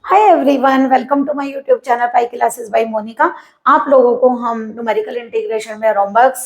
Hi everyone, welcome to my YouTube channel pi classes by Monika. आप लोगों को हम न्यूमेरिकल इंटीग्रेशन में रोम्बक्स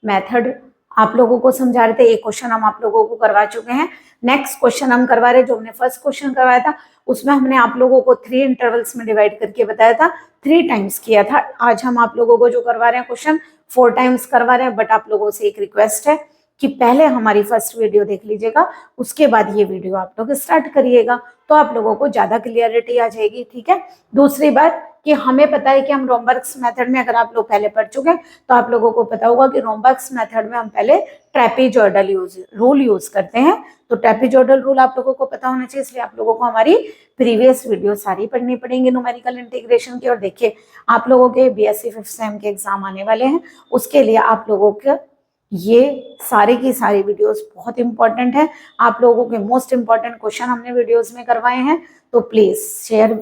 मेथड आप लोगों को समझा रहे थे। एक क्वेश्चन हम आप लोगों को करवा चुके हैं। नेक्स्ट क्वेश्चन हम करवा रहे हैं। जो हमने फर्स्ट क्वेश्चन करवाया था उसमें हमने आप लोगों को 3 इंटरवल्स में डिवाइड करके बताया था, 3 टाइम्स किया था। आज हम आप लोगों को जो करवा रहे हैं क्वेश्चन 4 टाइम्स करवा रहे हैं। बट आप लोगों से एक रिक्वेस्ट है कि पहले हमारी फर्स्ट वीडियो देख लीजिएगा, उसके बाद ये वीडियो आप लोग स्टार्ट करिएगा तो आप लोगों को ज्यादा क्लियरिटी आ जाएगी। ठीक है। दूसरी बात कि हमें पता है कि हम रोम्बक्स मेथड में, अगर आप लोग पहले पढ़ चुके हैं तो आप लोगों को पता होगा कि रोम्बक्स मेथड में हम पहले ट्रेपीजॉइडल रूल यूज करते हैं। तो ट्रेपीजॉइडल रूल आप लोगों को पता होना चाहिए, इसलिए आप लोगों को हमारी प्रीवियस वीडियो सारी पढ़नी पड़ेंगी न्यूमेरिकल इंटीग्रेशन की। और देखिए, आप लोगों के बीएससी 5th सेम के एग्जाम आने वाले हैं, उसके लिए आप लोगों के ये सारे की सारी वीडियोस बहुत इंपॉर्टेंट है। आप लोगों के मोस्ट इंपॉर्टेंट क्वेश्चन हमने वीडियोस में करवाए हैं, तो प्लीज शेयर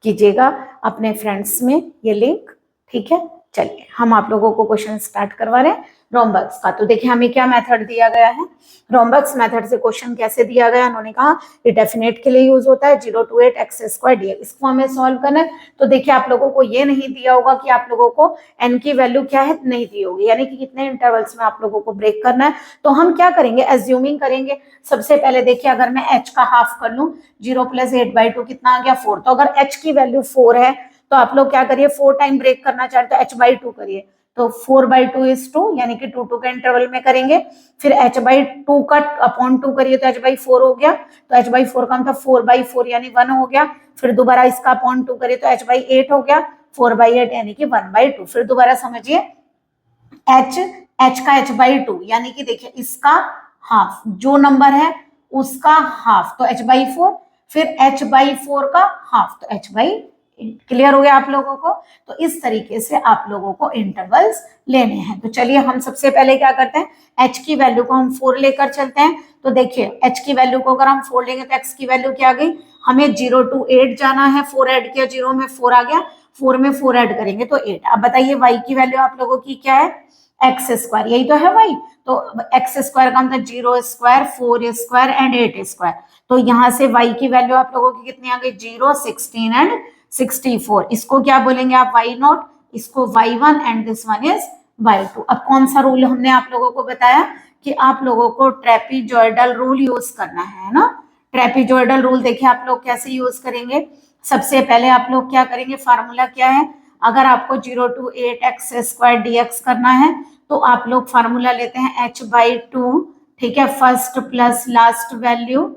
कीजिएगा अपने फ्रेंड्स में ये लिंक। ठीक है, चलिए हम आप लोगों को क्वेश्चन स्टार्ट करवा रहे हैं रोम्बक्स का। तो देखिए हमें क्या मेथड दिया गया है। रोम्बक्स मेथड से क्वेश्चन कैसे दिया गया, उन्होंने कहा ये डेफिनेट के लिए यूज होता है 0 to 8 x² dx। इसको हमें सॉल्व करना है। तो देखिए आप लोगों को ये नहीं दिया होगा कि आप लोगों को n की वैल्यू क्या है, नहीं दी होगी, यानी कि कितने इंटरवल्स में आप लोगों को ब्रेक करना है। तो हम क्या करेंगे, एज्यूमिंग करेंगे। सबसे पहले देखिए, अगर मैं h का हाफ कर लूं, 0 + 8/2 कितना आ गया 4। तो अगर h की वैल्यू 4 है तो आप लोग क्या करिए, 4 टाइम ब्रेक करना चाहते हो तो h/2 करिए। तो 4/2 is 2, यानी कि 2 के इंटरवल में करेंगे। फिर h/2 का अपॉन 2 करिए तो h/4 हो गया। तो h/4 का मतलब 4/4 यानी 1 हो गया। फिर दोबारा इसका अपॉन 2 करिए तो h/8 हो गया। 4/8 यानी कि 1/2। फिर दोबारा समझिए, h का h/2 यानी कि देखिए इसका हाफ, जो नंबर है उसका हाफ तो h/4, फिर h/4 का हाफ तो h/8। क्लियर हो गया आप लोगों को। तो इस तरीके से आप लोगों को इंटरवल्स लेने हैं। तो चलिए हम सबसे पहले क्या करते हैं, h की वैल्यू को हम 4 लेकर चलते हैं। तो देखिए h की वैल्यू को अगर हम 4 लेंगे तो x की वैल्यू क्या आ गई, हमें 0 to 8 जाना है। 4 ऐड किया, 0 में 4 आ गया, 4 में 4 ऐड करेंगे तो 8। अब बताइए y की वैल्यू आप लोगों की क्या है, x², यही तो है y। तो x² का मतलब 0², 4² एंड 8²। तो यहाँ से y की वैल्यू आप लोगों की कितनी आ गई, 0, 16 एंड 64। इसको क्या बोलेंगे आप, y0, इसको y1 and this one is y2। अब कौन सा रूल हमने आप लोगों को बताया कि आप लोगों को ट्रेपीजॉइडल रूल यूज करना है ना। ट्रेपीजॉइडल रूल देखिए आप लोग कैसे यूज करेंगे। सबसे पहले आप लोग क्या करेंगे, फार्मूला क्या है, अगर आपको 0 to 8 x² dx करना है तो आप लोग फार्मूला लेते हैं h/2। ठीक है, फर्स्ट प्लस लास्ट वैल्यू।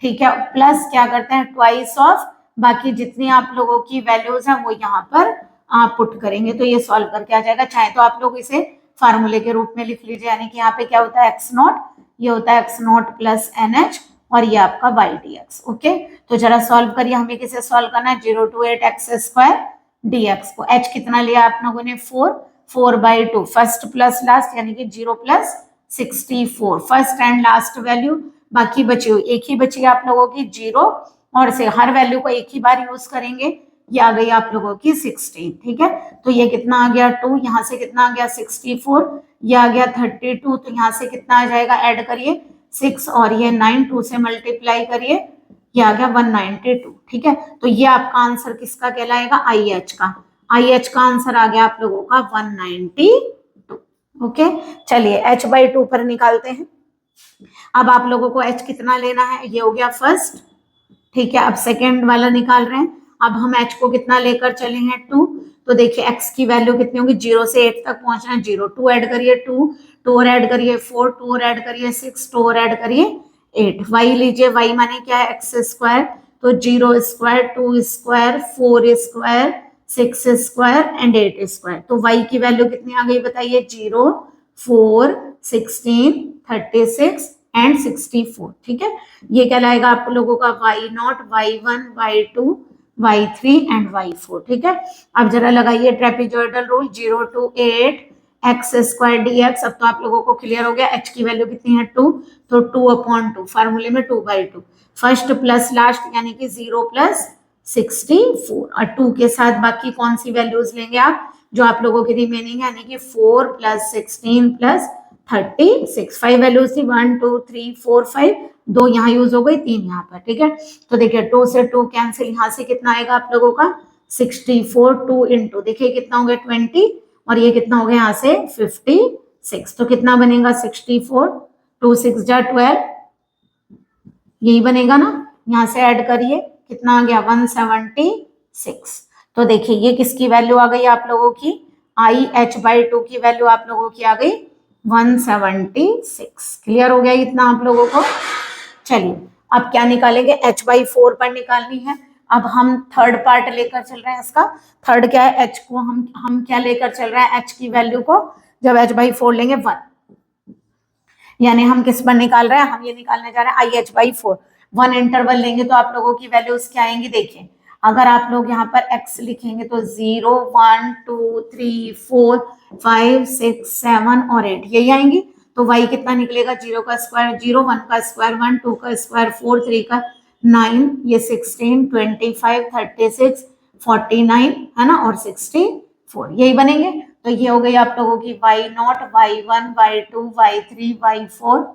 ठीक है, प्लस क्या करते हैं, ट्वाइस ऑफ बाकी जितनी आप लोगों की वैल्यूज हैं वो यहाँ पर आप पुट करेंगे तो ये सॉल्व करके आ जाएगा। चाहे तो आप लोग इसे फार्मूले के रूप में लिख लीजिए, यानी कि यहाँ पे क्या होता है x0, ये होता है x0 + NH और ये आपका y dx। ओके, तो जरा सॉल्व करिए। हमें किसे सॉल्व करना है, 0 to 8 x² dx को। h कितना लिया आप लोगों ने, 4, 4/2 फर्स्ट प्लस लास्ट यानी कि 0 + 64, फर्स्ट एंड लास्ट वैल्यू। बाकी बची हुई एक ही बची आप लोगों की 0, और से हर वैल्यू को एक ही बार यूज करेंगे। ये आ गई आप लोगों की 16। ठीक है, तो ये कितना आ गया 2, यहाँ से कितना आ गया 64, ये आ गया 32। तो यहाँ से कितना आ जाएगा, ऐड करिए 6 और ये 9, 2 से मल्टीप्लाई करिए, ये आ गया 192। ठीक है, तो ये आपका आंसर किसका कहलाएगा, IH का। IH का आंसर आ गया आप लोगों का 192। ओके, चलिए h/2 पर निकालते हैं। अब आप लोगों को h कितना लेना है, ये हो गया फर्स्ट। ठीक है, अब सेकेंड वाला निकाल रहे हैं। अब हम h को कितना लेकर चले हैं, 2। तो देखिए x की वैल्यू कितनी होगी, 0 से 8 तक पहुंचना है, 0, 2 ऐड करिए 2, 2 और ऐड करिए 4, 2 और ऐड करिए 6, 2 और ऐड करिए 8। y लीजिए, y माने क्या है, x²। तो 0², 2², 4² 6² एंड 8²। तो y की वैल्यू कितनी आ गई बताइए, 0, 4, 16, 36 एंड 64। ठीक है, ये कहलाएगा आप लोगों का y0, y1, y2, y3 and y4। ठीक है, अब जरा लगाइए ट्रेपीजॉइडल रूल, 0 to 8 x² dx। अब तो आप लोगों को क्लियर हो गया, h की वैल्यू कितनी है 2, तो 2/2 फार्मूले में 2/2 फर्स्ट प्लस लास्ट यानी कि 0 + 64 और 2 के साथ बाकी कौन सी वैल्यूज लेंगे आप, जो आप लोगों की रिमेनिंग है, यानी कि 4 + 16 + 36। 5 वैल्यूज थी, 1 2 3 4 5, 2 यहाँ यूज हो गई, 3 यहाँ पर, ठीक है। तो देखिए 2 से 2 कैंसिल, यहाँ से कितना आएगा आप लोगों का 64, 2 इंटू देखिए कितना हो गया 20, और ये कितना हो गया यहाँ से 56। तो कितना बनेगा 64, 2 6 जा 12, यही बनेगा ना। यहाँ से ऐड करिए कितना आ गया 176। तो देखिए ये किसकी वैल्यू आ गई आप लोगों की, IH/2 की वैल्यू आप लोगों की आ गई 176। क्लियर हो गया इतना आप लोगों को। चलिए अब क्या निकालेंगे, H/4 पर निकालनी है। अब हम थर्ड पार्ट लेकर चल रहे हैं इसका। थर्ड क्या है, H को हम क्या लेकर चल रहे हैं, H की वैल्यू को जब H/4 लेंगे 1, यानी हम किस पर निकाल रहे हैं, हम ये निकालने जा रहे हैं IH/4। 1 इंटरवल लेंगे तो आप लोगों की वैल्यूज क्या आएंगी, देखिए अगर आप लोग यहाँ पर x लिखेंगे तो 0 1 2 3 4 5 6 7 और 8 यही आएंगी। तो y कितना निकलेगा, 0 का स्क्वायर 0, 1 का स्क्वायर 1, 2 का स्क्वायर 4, 3 का 9, ये 16 25 36 49 है ना, और 64 यही बनेंगे। तो ये हो गई आप लोगों की y0, y1, y2, y3, y4,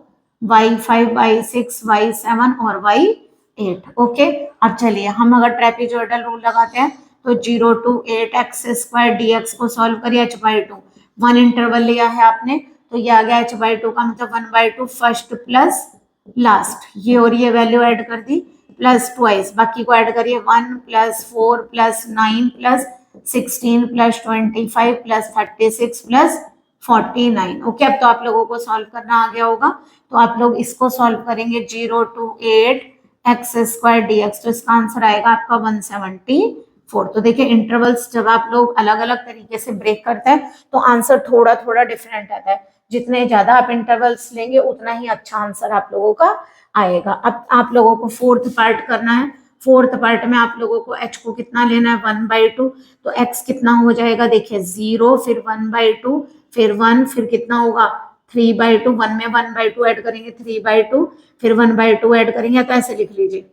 y5, y6, y7 और y8। ओके, अब चलिए हम अगर ट्रेपेजॉइडल रूल लगाते हैं तो 0 to 8 x² dx को सॉल्व करिए H/2। 1 इंटरवल लिया है आपने तो ये आ गया H/2 का मतलब 1/2 फर्स्ट प्लस लास्ट, ये और ये वैल्यू ऐड कर दी प्लस ट्वाइस, बाकी को ऐड करिए 1 + 4 + 9 + 16 + 25 + 36 + 49। ओके, अब तो आप लोगों को सॉल्व करना आ गया होगा। तो आप लोग इसको सॉल्व करेंगे 0 to 8 x² dx, तो इसका आंसर आएगा आपका 174। तो देखिए इंटरवल्स जब आप लोग अलग अलग तरीके से ब्रेक करते हैं तो आंसर थोड़ा थोड़ा डिफरेंट आता है। जितने ज्यादा आप इंटरवल्स लेंगे उतना ही अच्छा आंसर आप लोगों का आएगा। अब आप लोगों को फोर्थ पार्ट करना है। फोर्थ पार्ट में आप लोगों को h को कितना लेना है 1/2, तो x कितना हो जाएगा, देखिए 0 फिर 1/2 फिर 1 फिर कितना होगा 3/2, 1 में 1/2 ऐड करेंगे 3/2 फिर 1/2 ऐड करेंगे, तो ऐसे लिख लीजिए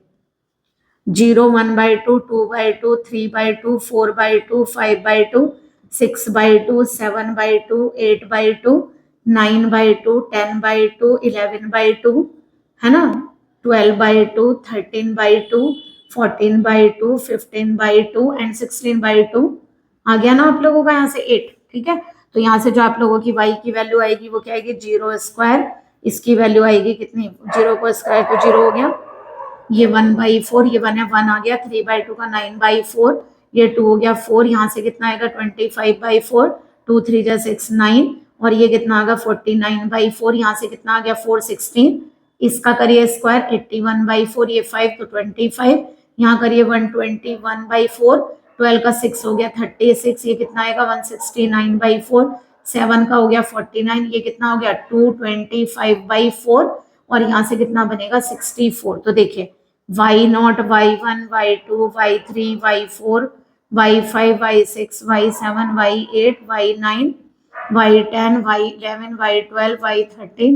0 1/2 2/2 3/2 4/2 5/2 6/2 7/2 8/2 9/2 10/2 11/2 है ना, 12/2 13/2 14/2 15/2 एंड 16/2 आ गया ना आप लोगों का यहाँ से 8। ठीक है, तो यहाँ से जो आप लोगों की y की वैल्यू आएगी वो क्या आएगी 0², इसकी वैल्यू आएगी कितनी, 0 को स्क्वायर तो 0 हो गया, ये 1/4, ये 1 है 1 आ गया, 3/2 का 9/4, ये 2 हो गया 4, यहाँ से कितना आएगा 25/4, 2 3 जा 6 9, और ये कितना आ गया 49/4, यहाँ से कितना आ गया 4 16, इसका करिए स्क्वायर 81/4, ये 5 तो 25, यहाँ करिए 121/4, 12 का 6 हो गया 36, ये कितना आएगा 169/4, 7 का हो गया 49, ये कितना हो गया 225/4, और यहाँ से कितना बनेगा 64। तो देखिए y0 y1 y2 y3 y4 y5 y6 y7 y8 y9 y10 y11 y12 y13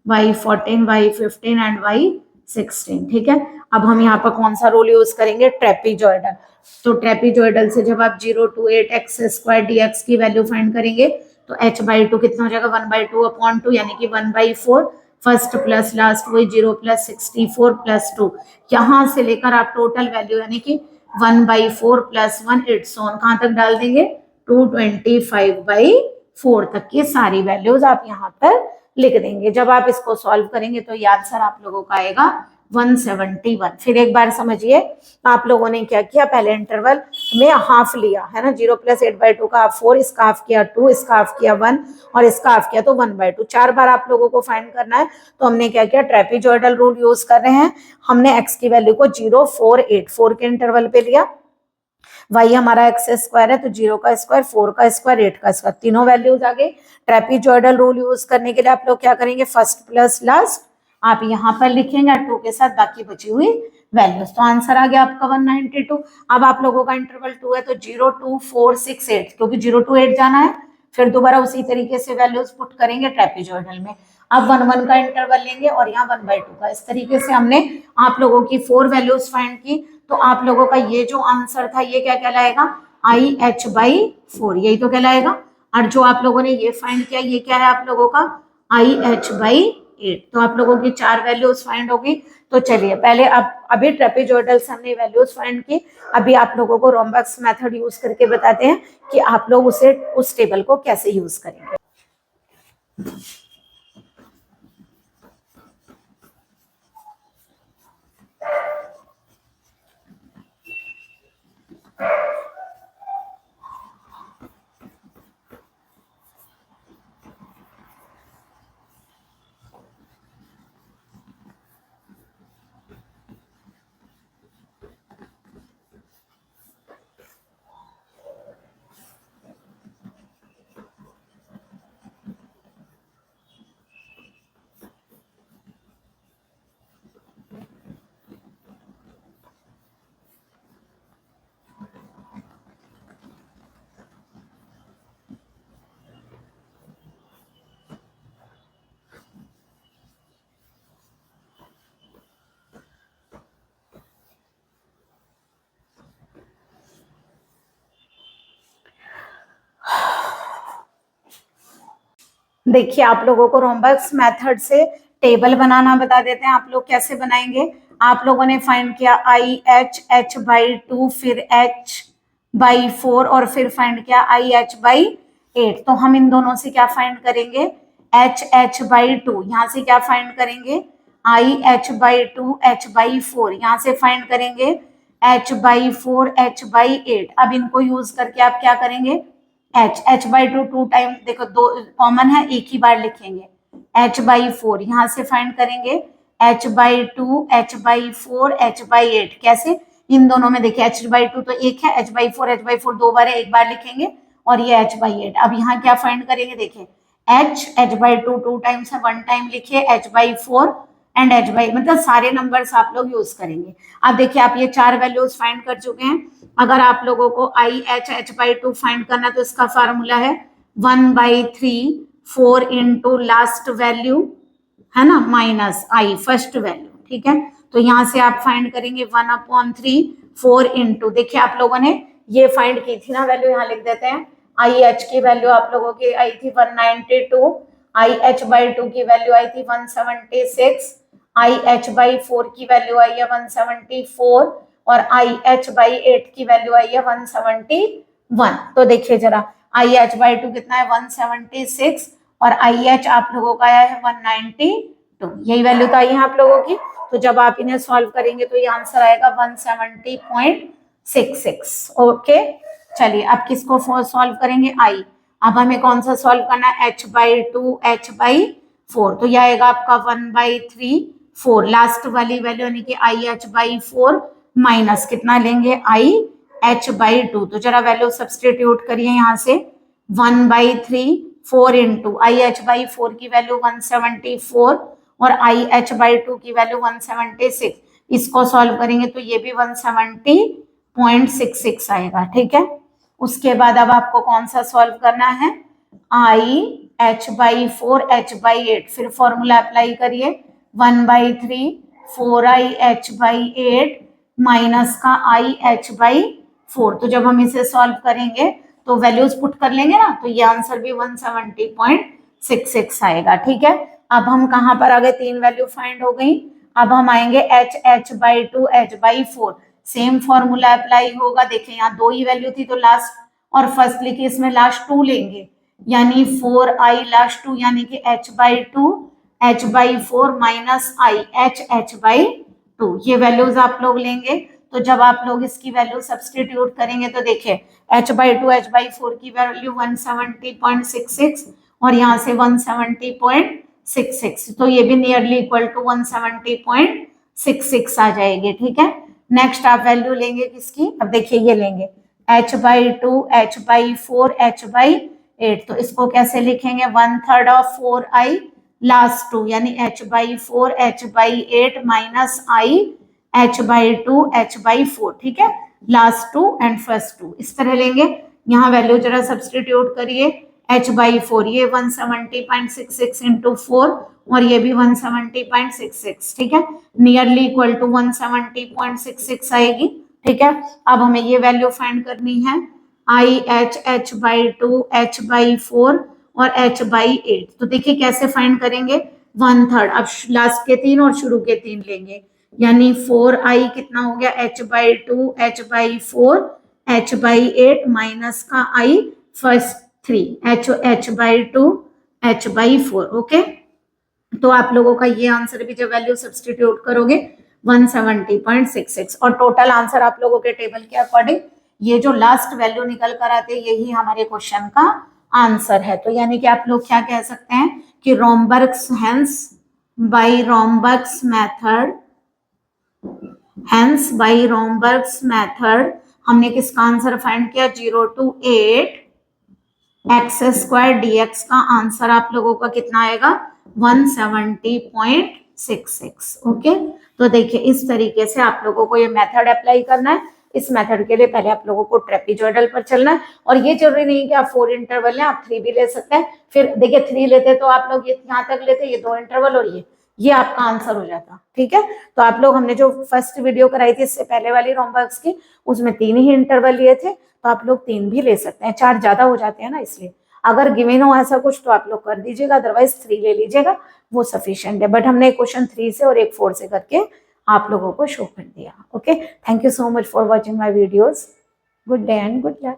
y14 y15 and y16। ठीक है, अब हम यहाँ पर कौन सा रूल यूज करेंगे, ट्रेपेजॉइडल। तो ट्रेपेजॉइडल से जब आप 0 to 8 x² dx की वैल्यू फाइंड करेंगे तो H/2 कितना हो जाएगा 1/2/2, यानी कि 1/4 फर्स्ट प्लस लास्ट वही 0 + 64 + 2, यहाँ से लेकर आप टोटल वैल्यू यानी कि 1/4 + 1 इट्स ऑन कहाँ तक डाल देंगे 225/4 तक की सारी वैल्यूज आप यहाँ पर लिख देंगे। जब आप इसको सॉल्व करेंगे तो ये आंसर आप लोगों का आएगा 171। फिर एक बार समझिए आप लोगों ने क्या किया, पहले इंटरवल में हाफ लिया है ना, 0 + 8/2 का हाफ 4, इसका हाफ किया 2, इसका हाफ किया 1 और इसका हाफ किया तो 1/2। 4 बार आप लोगों को फाइंड करना है। तो हमने क्या किया, ट्रेपेजॉइडल रूल यूज कर रहे हैं। हमने x की वैल्यू को 0 4 8 4 के इंटरवल पे लिया, y हमारा x² है तो 0 का स्क्वायर 4 का स्क्वायर 8 का स्क्वायर, तीनों वैल्यूज आ गई। ट्रेपेजॉइडल रूल यूज करने के लिए आप लोग क्या करेंगे, फर्स्ट प्लस लास्ट आप यहाँ पर लिखेंगे 2 के साथ बाकी बची हुई वैल्यूज, तो आंसर आ गया आपका 192। अब आप लोगों का इंटरवल 2 है तो 0 2 4 6 8, क्योंकि 0 to 8 जाना है, फिर दोबारा उसी तरीके से वैल्यूज पुट करेंगे ट्रेपेजॉइडल में। अब 1 1 का इंटरवल लेंगे और यहाँ 1/2 का, इस तरीके से हमने आप लोगों की 4 वैल्यूज फाइंड की। तो आप लोगों का ये जो आंसर था ये क्या कहलाएगा, IH/4, यही तो कहलाएगा। और जो आप लोगों ने ये फाइंड किया ये क्या है आप लोगों का IH/8। तो आप लोगों की 4 वैल्यूज फाइंड होगी। तो चलिए पहले अब अभी ट्रेपेजॉइडल से हमने वैल्यूज फाइंड की, अभी आप लोगों को रोम्बस मेथड यूज करके बताते हैं कि आप लोग उस टेबल को कैसे यूज करेंगे। देखिए आप लोगों को रोम्बस मेथड से टेबल बनाना बता देते हैं। आप लोग कैसे बनाएंगे। आप लोगों ने फाइंड किया IH/2, फिर H/4 और फिर फाइंड किया IH/8। तो हम इन दोनों से क्या फाइंड करेंगे, HH/2। यहाँ से क्या फाइंड करेंगे, IH/2 H/4। यहाँ से फाइंड करेंगे H/4 H/8। अब इनको यूज करके आप क्या करेंगे, H/2 टू टाइम, देखो दो कॉमन है, एक ही बार लिखेंगे। H/4 यहाँ से फाइंड करेंगे H/2 H/4 H/8। कैसे, इन दोनों में देखिए H/2 तो एक है, H/4 दो बार है, एक बार लिखेंगे, और ये H/8। अब यहाँ क्या फाइंड करेंगे, देखिए H/2 टू टाइम्स है, वन टाइम लिखिए, H/4 एंड H/, मतलब सारे नंबर्स आप लोग यूज करेंगे। अब देखिए आप ये 4 वैल्यूज फाइंड कर चुके हैं। अगर आप लोगों को IH/2 फाइंड करना तो इसका फार्मूला है 1/3 4 इंटू लास्ट वैल्यू, है ना, माइनस I फर्स्ट वैल्यू। ठीक है, तो यहाँ से आप फाइंड करेंगे 1/3 4 इंटू, देखिए आप लोगों ने ये फाइंड की थी ना वैल्यू, यहाँ लिख देते हैं। IH की वैल्यू आप लोगों की आई थी 192, IH/2 की वैल्यू आई थी 176, IH/4 की वैल्यू आई है 174 और IH/8 की वैल्यू आई है 171। तो देखिए जरा IH/2 कितना है 176 और IH आप लोगों का आया है 192, यही वैल्यू तो आई है आप लोगों की। तो जब आप इन्हें सॉल्व करेंगे तो ये आंसर आएगा 170.66। ओके, चलिए अब किसको सॉल्व करेंगे, I। अब हमें कौन सा सॉल्व करना है, H/2 H/4। तो यह आएगा आपका 1/3 4, लास्ट वाली वैल्यू यानी कि IH/4 माइनस कितना लेंगे, IH/2। तो जरा वैल्यू सब्सटीट्यूट करिए यहाँ से, 1/3 4 इंटू IH/4 की वैल्यू 174 और IH/2 की वैल्यू 176। इसको सॉल्व करेंगे तो ये भी 170.66 आएगा। ठीक है, उसके बाद अब आपको कौन सा सॉल्व करना है, IH/4 H/8। फिर फॉर्मूला अप्लाई करिए, 1/3 4IH/8 माइनस का IH/4। तो जब हम इसे सॉल्व करेंगे तो वैल्यूज पुट कर लेंगे ना, तो ये आंसर भी 170.66 आएगा। ठीक है, अब हम कहाँ पर आ गए, 3 वैल्यू फाइंड हो गई। अब हम आएंगे HH/2 H/4। Same formula apply होगा। देखिए यहाँ 2 ही वैल्यू थी तो लास्ट और फर्स्ट लिखी, इसमें लास्ट 2 लेंगे, यानी 4I लास्ट 2, यानी कि H/2 H/4 minus I H/2। ये वैल्यूज आप लोग लेंगे। तो जब आप लोग इसकी वैल्यू सब्सटीट्यूट करेंगे तो देखिए H/2 H/4 की वैल्यू 170.66 और यहाँ से 170.66, तो ये भी नियरली इक्वल टू 170.66 आ जाएगी। ठीक है, नेक्स्ट आप वैल्यू लेंगे किसकी, अब देखिए ये लेंगे H/2 H/4 H/8। तो इसको कैसे लिखेंगे, 1/3 ऑफ 4I लास्ट 2, यानी H/4 H/8 minus I H/2 H/4। ठीक है, लास्ट 2 एंड फर्स्ट 2 इस तरह लेंगे। यहाँ वैल्यू जरा सब्सटीट्यूट करिए, H/4 ये 170.66 इंटू 4 और ये भी 170.66। ठीक है, नियरली इक्वल टू 170.66 आएगी। ठीक है, अब हमें ये वैल्यू फाइंड करनी है IH/2 H/4 और h/8। तो देखिए कैसे फाइंड करेंगे, 1/3। अब लास्ट के 3 और शुरू के 3 लेंगे, यानी 4i कितना हो गया, h/2 h/4 h/8 माइनस का i first 3 h/2 h/4। Okay, तो आप लोगों का ये आंसर भी जब वैल्यू सब्सटीट्यूट करोगे 170.66, और टोटल आंसर आप लोगों के टेबल के अकॉर्डिंग ये जो लास्ट वैल्यू निकल कर आते हैं यही हमारे क्वेश्चन का आंसर है। तो यानी कि आप लोग क्या कह सकते हैं कि रोम्बर्ग्स हेंस बाय रोम्बर्ग्स मेथड हमने किसका आंसर फाइंड किया, 0 to 8 x² dx का आंसर आप लोगों का कितना आएगा, 170.66। ओके, तो देखिए इस तरीके से आप लोगों को ये मेथड अप्लाई करना है। इस मेथड के लिए पहले आप लोगों को ट्रेपीजॉइडल पर चलना है, और ये जरूरी नहीं कि आप 4 इंटरवल लें, आप 3 भी ले सकते हैं। फिर देखिए 3 लेते तो आप लोग ये यहाँ तक लेते, ये 2 इंटरवल और ये आपका आंसर हो जाता। ठीक है, तो आप लोग, हमने जो फर्स्ट वीडियो कराई थी इससे पहले वाली रोम्बर्ग्स की, उसमें 3 ही इंटरवल लिए थे, तो आप लोग 3 भी ले सकते हैं, 4 ज्यादा हो जाते हैं ना, इसलिए अगर गिवन हो ऐसा कुछ तो आप लोग कर दीजिएगा, अदरवाइज 3 ले लीजिएगा, वो सफिशिएंट है। बट हमने एक क्वेश्चन 3 से और एक 4 से करके आप लोगों को शो कर दिया। Okay, thank you so much for watching my videos. Good day and good luck.